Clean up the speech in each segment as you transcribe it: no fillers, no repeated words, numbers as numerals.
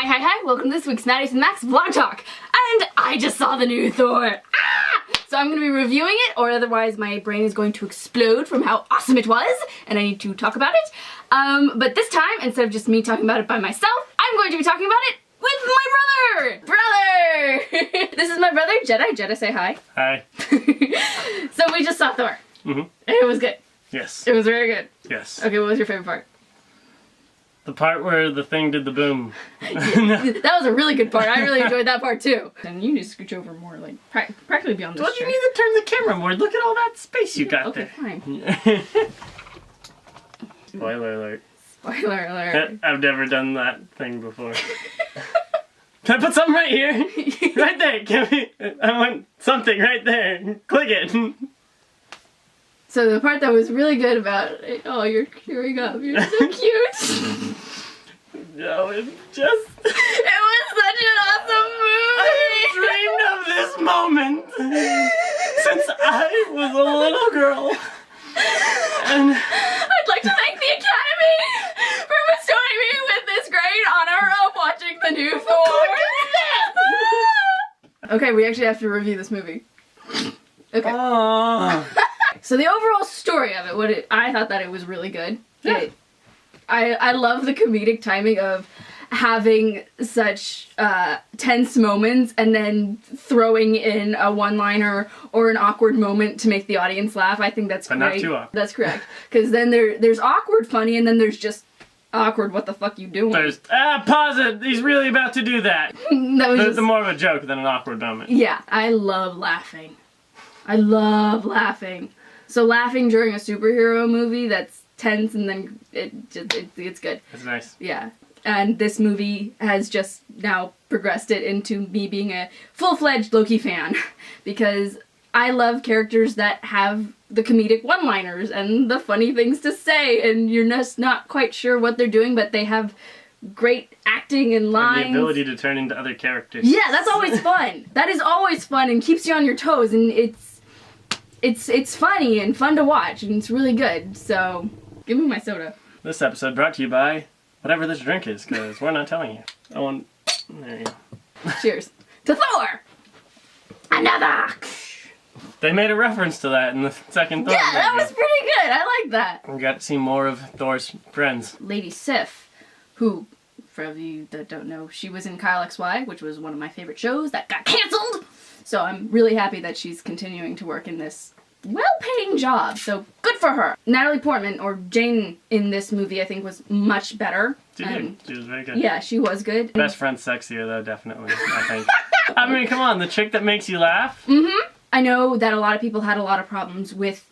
Hi, welcome to this week's Maddie and Max Vlog Talk. And I just saw the new Thor. So I'm going to be reviewing it, or otherwise my brain is going to explode from how awesome it was, and I need to talk about it. But this time, instead of just me talking about it by myself, I'm going to be talking about it with my brother! This is my brother, Jedi. Jedi, say hi. Hi. So we just saw Thor. Mm-hmm. And it was good. Yes. It was very good. Yes. Okay, what was your favorite part? The part where the thing did the boom. That was a really good part. I really enjoyed that part too. And you need to scooch over more, like practically beyond this Well, you chair. need to turn the camera more. Look at all that space you got okay, there. Fine. Spoiler alert. Spoiler alert. I've never done that thing before. Can I put something right here? Right there. Can we? I want something right there. Click it. So the part that was really good about it, oh, you're tearing up. You're so cute. No, it just... It was such an awesome movie. I've dreamed of this moment since I was a little girl. And I'd like to thank the Academy for bestowing me with this great honor of watching the new Thor. Okay, we actually have to review this movie. Okay. oh. So the overall story of it, I thought that it was really good. Yeah. I love the comedic timing of having such tense moments and then throwing in a one-liner or an awkward moment to make the audience laugh. I think that's But great. not too awkward. That's correct. Because then there's awkward funny and then there's just awkward what the fuck you doing. There's, pause it, he's really about to do that. That was just, The more of a joke than an awkward moment. yeah, I love laughing. I love laughing. So laughing during a superhero movie that's tense and then it's good. It's nice. Yeah. And this movie has just now progressed it into me being a full-fledged Loki fan because I love characters that have the comedic one-liners and the funny things to say and you're just not quite sure what they're doing, but they have great acting and lines. And the ability to turn into other characters. Yeah, that's always fun. That is always fun and keeps you on your toes, and it's funny and fun to watch and it's really good. So, give me my soda. This episode brought to you by whatever this drink is, because we're not telling you. There you go. Cheers. To Thor! Another! They made a reference to that in the second Thor Yeah, that movie. was pretty good. I like that. We got to see more of Thor's friends. Lady Sif, who, for you that don't know, she was in Kyle XY, which was one of my favorite shows that got canceled. So I'm really happy that she's continuing to work in this well-paying job. So good for her. Natalie Portman, or Jane, in this movie I think was much better. She was very good. Yeah, she was good. Best friend's sexier though, definitely, I think. I mean, come on, the chick that makes you laugh? Mm-hmm. I know that a lot of people had a lot of problems with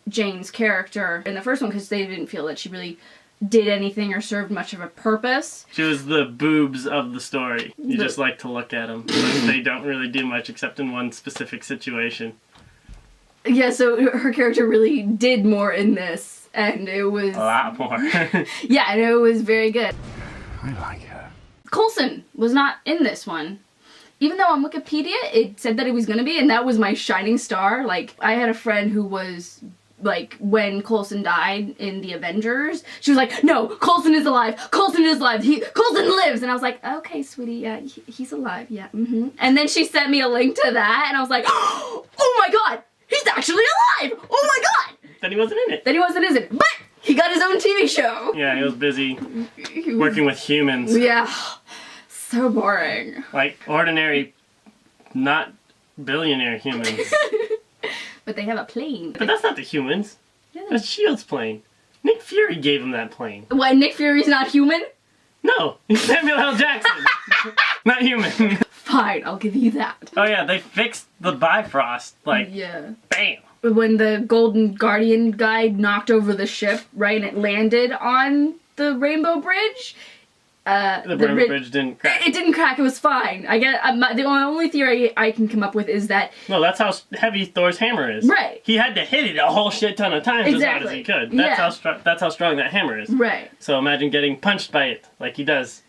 Jane's character in the first one because they didn't feel that she really did anything or served much of a purpose. She was the boobs of the story. You just like to look at them. But they don't really do much except in one specific situation. Yeah, so her character really did more in this, and it was... A lot more. Yeah, and it was very good. I like her. Coulson was not in this one. Even though on Wikipedia it said that it was gonna be, and that was my shining star. Like, I had a friend who was... like, when Coulson died in the Avengers, she was like, no, Coulson is alive, Coulson is alive, Coulson lives, and I was like, okay, sweetie, yeah, he's alive, yeah, mm-hmm. And then she sent me a link to that, and I was like, oh my god, he's actually alive, oh my god! Then he wasn't in it. Then he wasn't in it, but he got his own TV show! Yeah, he was busy working with humans. Yeah, so boring. Like, ordinary, not billionaire humans. But they have a plane. But that's not the humans. Yeah. That's S.H.I.E.L.D.'s plane. Nick Fury gave him that plane. What, Nick Fury's not human? No, he's Samuel L. Jackson. Not human. Fine, I'll give you that. Oh yeah, they fixed the Bifrost. Like, Yeah. bam. When the Golden Guardian guy knocked over the ship, right, and it landed on the Rainbow Bridge, The bridge didn't crack. It didn't crack, it was fine. I get the only theory I can come up with is that... No, that's how heavy Thor's hammer is. Right. He had to hit it a whole shit ton of times as hard as Exactly. he could. Yeah. That's how strong that hammer is. Right. So imagine getting punched by it, like he does,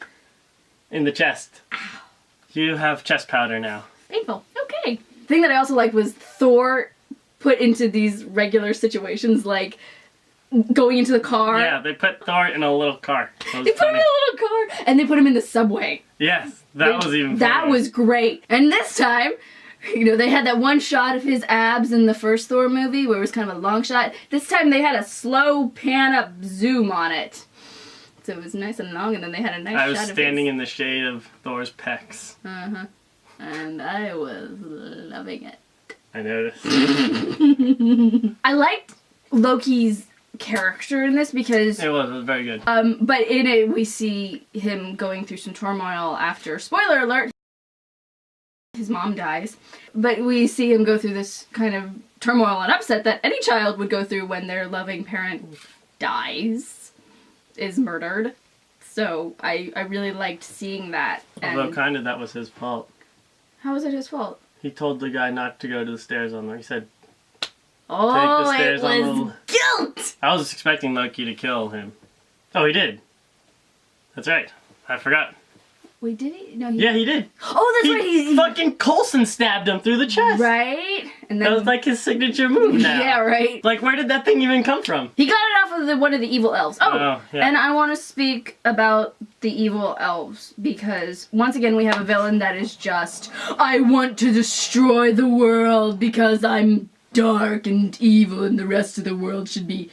in the chest. Ow. You have chest powder now. Painful. Okay. The thing that I also liked was Thor put into these regular situations, like... going into the car. Yeah, they put Thor in a little car. They put him in a little car, and they put him in the subway. Yes, that was even funnier. That was great. And this time, you know, they had that one shot of his abs in the first Thor movie where it was kind of a long shot. This time they had a slow pan-up zoom on it. So it was nice and long, and then they had a nice shot of I was standing in the shade of Thor's pecs. Uh-huh. And I was loving it. I noticed. I liked Loki's character in this because It was very good. but in it we see him going through some turmoil after, spoiler alert, his mom dies. But we see him go through this kind of turmoil and upset that any child would go through when their loving parent dies, is murdered. So I really liked seeing that. Although kind of that was his fault. How was it his fault? He told the guy not to go to the stairs on there. He said, Oh, Take the stairs it on was the- guilt! I was expecting Loki to kill him. Oh, he did. That's right. I forgot. Wait, did he? No, he... Yeah, he did. Oh, that's right, he... Fucking Coulson stabbed him through the chest. Right? And then... That was like his signature move now. Yeah, right. Like, where did that thing even come from? He got it off of one of the evil elves. Oh, yeah. And I want to speak about the evil elves because once again we have a villain that is just, I want to destroy the world because I'm dark and evil and the rest of the world should be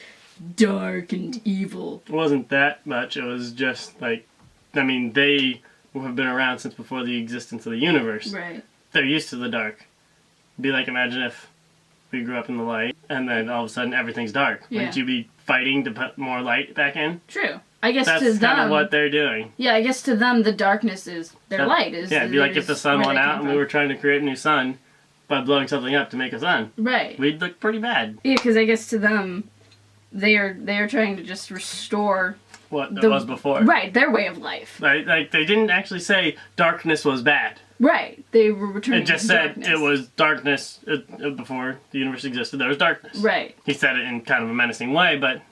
dark and evil. It wasn't that much. It was just like, I mean, they have been around since before the existence of the universe. Right. They're used to the dark. It'd be like, imagine if we grew up in the light and then all of a sudden everything's dark. Yeah. Wouldn't you be fighting to put more light back in? True. I guess That's to kind of them, what they're doing. yeah, I guess to them the darkness is their light. Yeah, it'd be like if the sun where went they out came and we from. were trying to create a new sun by blowing something up to make a sun. Right. We'd look pretty bad. Yeah, because I guess to them, they are trying to just restore What it was before. right, their way of life. Like they didn't actually say darkness was bad. Right, they were returning. It just to said darkness. it was darkness before the universe existed. There was darkness. Right, He said it in kind of a menacing way, but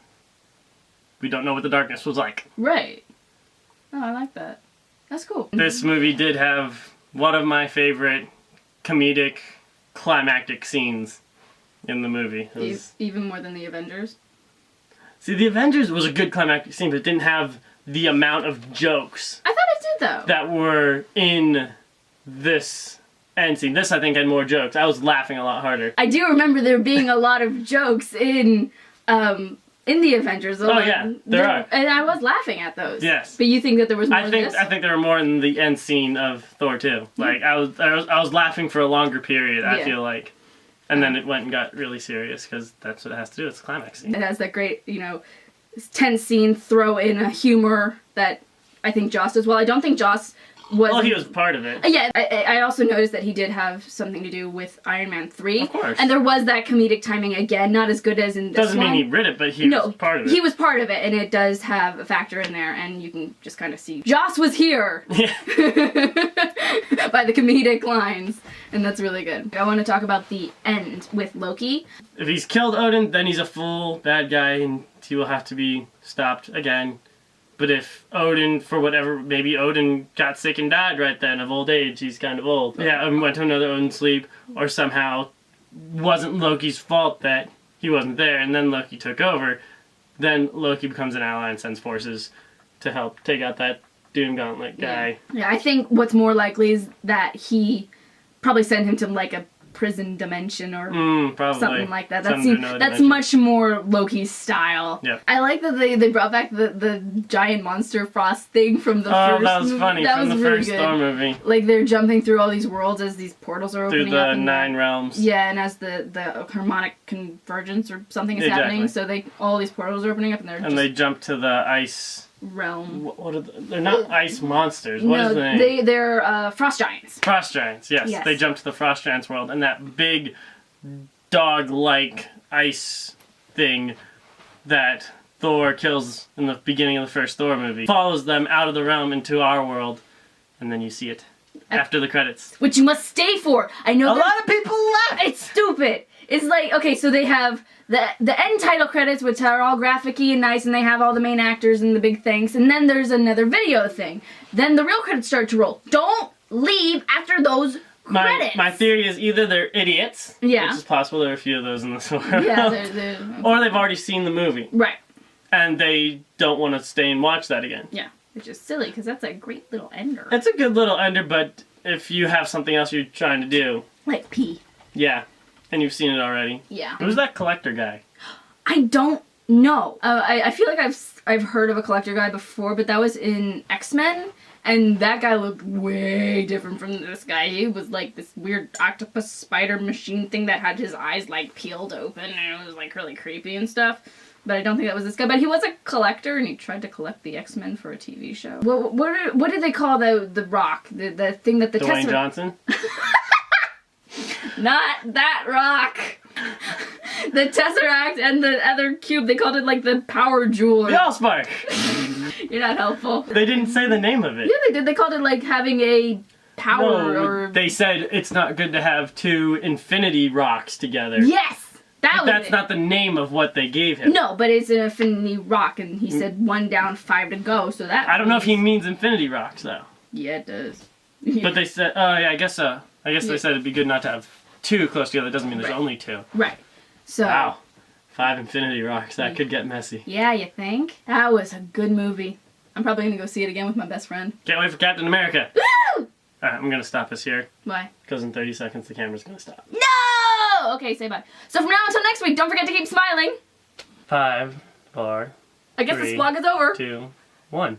we don't know what the darkness was like. right. Oh, I like that. That's cool. This movie did have one of my favorite comedic climactic scenes in the movie. It was- Even more than the Avengers. See, the Avengers was a good climactic scene, but it didn't have the amount of jokes I thought it did though. that were in this end scene. This, I think, had more jokes. I was laughing a lot harder. I do remember there being a lot of jokes in the Avengers. Oh, yeah, there are. And I was laughing at those. Yes. But you think that there was more I in think this? there were more in the end scene of Thor 2. Like I was laughing for a longer period. I Yeah. feel like, and then it went and got really serious because that's what it has to do. It's a climax scene. It has that great, tense scene, throw in a humor that I think Joss does well. I don't think Joss was... Well, he was part of it. Yeah, I also noticed that he did have something to do with Iron Man 3. Of course. And there was that comedic timing again, not as good as in this Doesn't one. mean he writ it, but he was part of it. He was part of it, and it does have a factor in there, and you can just kind of see Joss was here Yeah. by the comedic lines, and that's really good. I want to talk about the end with Loki. If he's killed Odin, then he's a full bad guy, and he will have to be stopped again. But if Odin, for whatever, maybe Odin got sick and died right then of old age, he's kind of old. Yeah, and went to another Odin sleep, or somehow wasn't Loki's fault that he wasn't there, and then Loki took over, then Loki becomes an ally and sends forces to help take out that Doom Gauntlet guy. Yeah, I think what's more likely is that he probably sent him to like a prison dimension or Probably. something like that. Something to another That's dimension. much more Loki's style. Yep. I like that they brought back the giant monster frost thing from the first Oh, that was movie. funny, That from was the really first good. Thor movie. Like they're jumping through all these worlds as these portals are Through opening up. the and 9 realms. yeah, and as the harmonic convergence or something is Exactly. happening, so all these portals are opening up and they're And just they jump to the ice... realm. What are they're not ice monsters. What is the name? They're frost giants. Frost giants, yes. Yes. They jump to the Frost Giants world, and that big dog-like ice thing that Thor kills in the beginning of the first Thor movie follows them out of the realm into our world, and then you see it after the credits. Which you must stay for. I know A lot of people left! it's stupid. It's like, okay, so they have the end title credits, which are all graphic-y and nice, and they have all the main actors and the big things, and then there's another video thing. Then the real credits start to roll. Don't leave after those Credits. My theory is either they're idiots, Yeah. which is possible. There are a few of those in this world. Yeah, they're Or they've already seen the movie right. and they don't want to stay and watch that again. Yeah, which is silly because that's a great little ender. It's a good little ender, but if you have something else you're trying to do, Like pee. yeah, and you've seen it already. Yeah. Who's that collector guy? I don't know. I feel like I've heard of a collector guy before, but that was in X-Men. And that guy looked way different from this guy. He was like this weird octopus spider machine thing that had his eyes like peeled open and it was like really creepy and stuff. But I don't think that was this guy. But he was a collector and he tried to collect the X-Men for a TV show. What did they call the rock? The thing that the Dwayne Tesseract... Johnson? Not that rock! The Tesseract and the other cube, they called it like the power jewel. The Allspark! You're not helpful. They didn't say the name of it. Yeah, they did. They called it like having a power No, or... they said it's not good to have two infinity rocks together. Yes! But that's not the name of what they gave him. No, but it's an infinity rock, and he said 1 down, 5 to go, so that... I don't know if he means infinity rocks, though. Yeah, it does. But they said, oh yeah, I guess so. I guess they said it'd be good not to have two close together. It doesn't mean there's only two. Right. So... Wow. 5 infinity rocks. That could get messy. Yeah, you think? That was a good movie. I'm probably gonna go see it again with my best friend. Can't wait for Captain America. Woo! Alright, I'm gonna stop us here. Why? Because in 30 seconds the camera's gonna stop. No! Okay, say bye. So from now until next week, don't forget to keep smiling. 5, 4, I guess 3, this vlog is over. 2, 1.